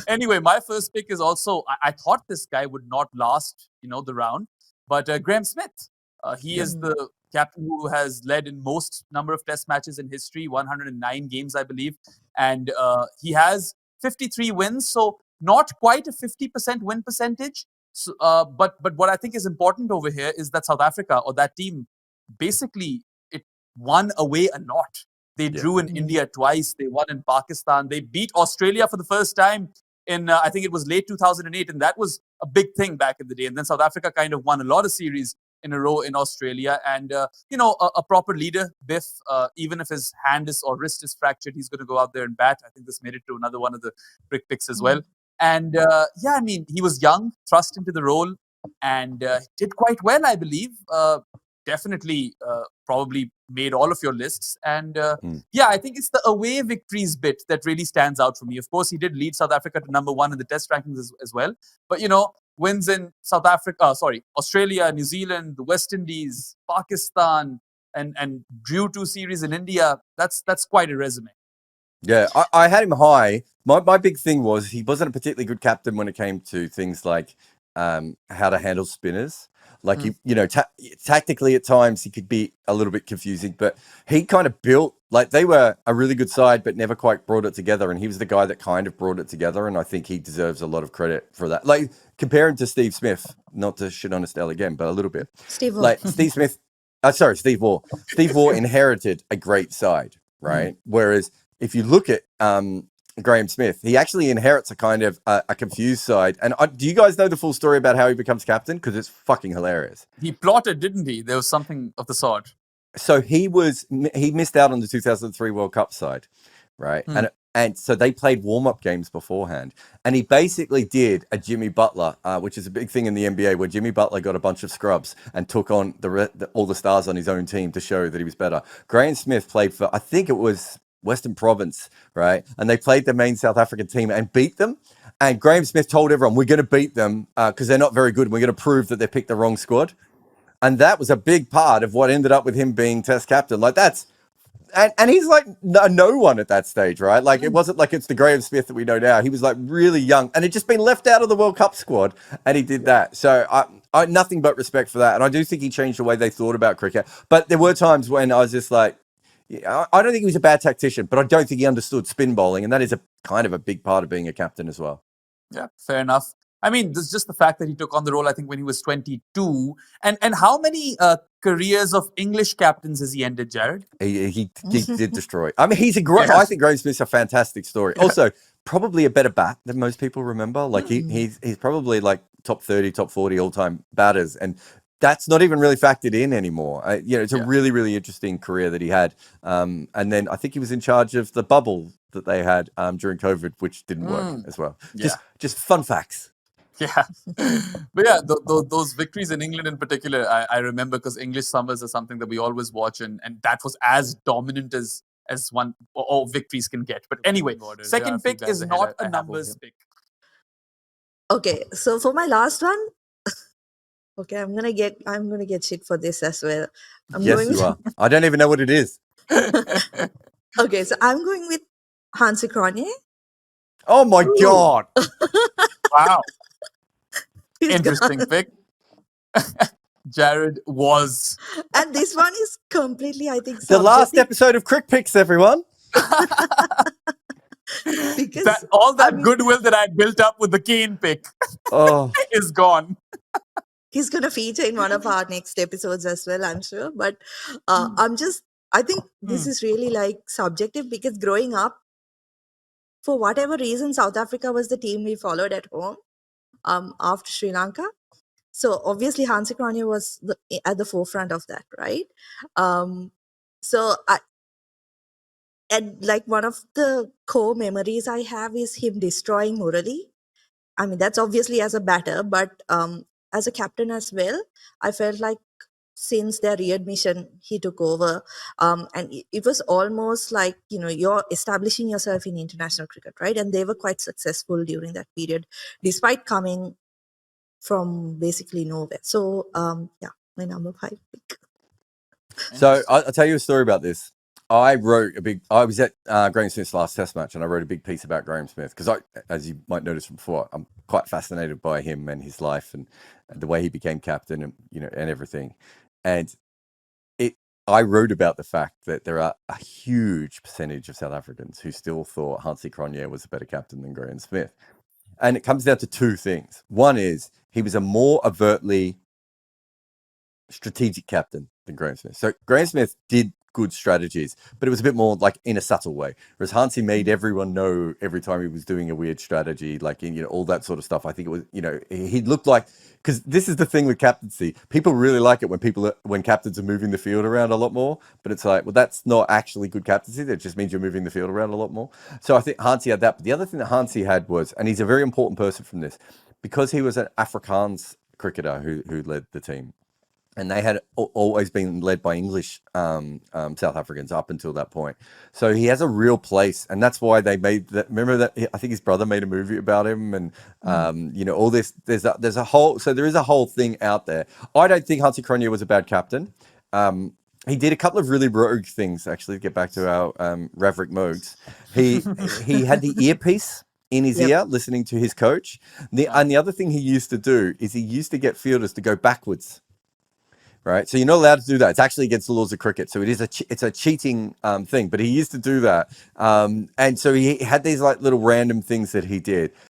Anyway, my first pick is also, I thought this guy would not last, the round, but Graeme Smith. He is the captain who has led in most number of test matches in history, 109 games, I believe. And he has 53 wins, so not quite a 50% win percentage. So, but what I think is important over here is that South Africa, or that team, basically it won away a lot. They drew in India twice. They won in Pakistan. They beat Australia for the first time in, I think it was late 2008. And that was a big thing back in the day. And then South Africa kind of won a lot of series in a row in Australia. And, a proper leader, Biff, even if his hand is or wrist is fractured, he's going to go out there and bat. I think this made it to another one of the crick picks as well. And he was young, thrust into the role, and did quite well, I believe. Definitely probably made all of your lists. And I think it's the away victories bit that really stands out for me. Of course, he did lead South Africa to number 1 in the test rankings as well. But, wins in Australia, New Zealand, the West Indies, Pakistan, and drew 2 series in India. That's quite a resume. Yeah, I had him high. My big thing was he wasn't a particularly good captain when it came to things like how to handle spinners. Like, tactically at times he could be a little bit confusing, but he kind of built, like, they were a really good side, but never quite brought it together. And he was the guy that kind of brought it together. And I think he deserves a lot of credit for that. Like, compare him to Steve Smith, not to shit on Estelle again, but a little bit. Steve Waugh. Like Steve Waugh. Steve Waugh inherited a great side, right? Whereas if you look at Graeme Smith, he actually inherits a kind of a confused side. And do you guys know the full story about how he becomes captain? Because it's fucking hilarious. He plotted, didn't he? There was something of the sort. So he missed out on the 2003 World Cup side, right? And so they played warm-up games beforehand. And he basically did a Jimmy Butler, which is a big thing in the NBA, where Jimmy Butler got a bunch of scrubs and took on all the stars on his own team to show that he was better. Graeme Smith played for, I think it was Western Province, right? And they played the main South African team and beat them. And Graeme Smith told everyone, we're going to beat them because they're not very good. We're going to prove that they picked the wrong squad. And that was a big part of what ended up with him being test captain. Like and he's like no one at that stage, right? Like it wasn't like it's the Graeme Smith that we know now. He was like really young and had just been left out of the World Cup squad and he did that. So I nothing but respect for that. And I do think he changed the way they thought about cricket. But there were times when I was just like, I don't think he was a bad tactician, but I don't think he understood spin bowling. And that is a kind of a big part of being a captain as well. Yeah, fair enough. I mean, this is just the fact that he took on the role, I think, when he was 22. And how many careers of English captains has he ended, Jarrod? He did destroy. I mean, he's a great. I think Graeme Smith's a fantastic story. Also, probably a better bat than most people remember. Like he's probably like top 30, top 40 all-time batters, and that's not even really factored in anymore. It's a really, really interesting career that he had. And then I think he was in charge of the bubble that they had during COVID, which didn't work as well. Just fun facts. Yeah. But yeah, those victories in England in particular, I remember because English summers are something that we always watch, and that was as dominant as one or victories can get. But anyway, second pick is not a numbers pick. Okay, so for my last one, okay, I'm gonna get shit for this as well. You are. I don't even know what it is. Okay, so I'm going with Hansie Cronje. Oh my God! Wow. Interesting pick. Jarrod was. And this one is completely, I think, the last episode of Crick Picks, everyone. Because all that goodwill that I built up with the Kane pick is gone. He's going to feature in one of our next episodes as well, I'm sure. But I think this is really like subjective because growing up, for whatever reason, South Africa was the team we followed at home after Sri Lanka. So obviously Hansie Cronje was at the forefront of that, right? And like one of the core memories I have is him destroying Murali. I mean, that's obviously as a batter, but as a captain as well, I felt like since their readmission, he took over. And it was almost like, you're establishing yourself in international cricket, right? And they were quite successful during that period, despite coming from basically nowhere. So, my number 5 pick. So I'll tell you a story about this. I was at Graeme Smith's last Test match, and I wrote a big piece about Graeme Smith because as you might notice from before, I'm quite fascinated by him and his life and the way he became captain, and and everything. And I wrote about the fact that there are a huge percentage of South Africans who still thought Hansie Cronje was a better captain than Graeme Smith. And it comes down to two things. One is he was a more overtly strategic captain than Graeme Smith. So Graeme Smith did good strategies, but it was a bit more like in a subtle way. Whereas Hansie made everyone know every time he was doing a weird strategy, like in, all that sort of stuff. I think it was, he looked like, because this is the thing with captaincy. People really like it when captains are moving the field around a lot more, but it's like, well, that's not actually good captaincy. That just means you're moving the field around a lot more. So I think Hansie had that. But the other thing that Hansie had was, and he's a very important person from this, because he was an Afrikaans cricketer who led the team. And they had always been led by English South Africans up until that point. So he has a real place. And that's why they made that. Remember that? I think his brother made a movie about him. And, all this. There's a whole. So there is a whole thing out there. I don't think Hansie Cronje was a bad captain. He did a couple of really rogue things, actually, to get back to our Raverick Mogs. He had the earpiece in his ear, listening to his coach. And the other thing he used to do is he used to get fielders to go backwards. Right, so you're not allowed to do that. It's actually against the laws of cricket, so it's a cheating thing. But he used to do that, and so he had these like little random things that he did.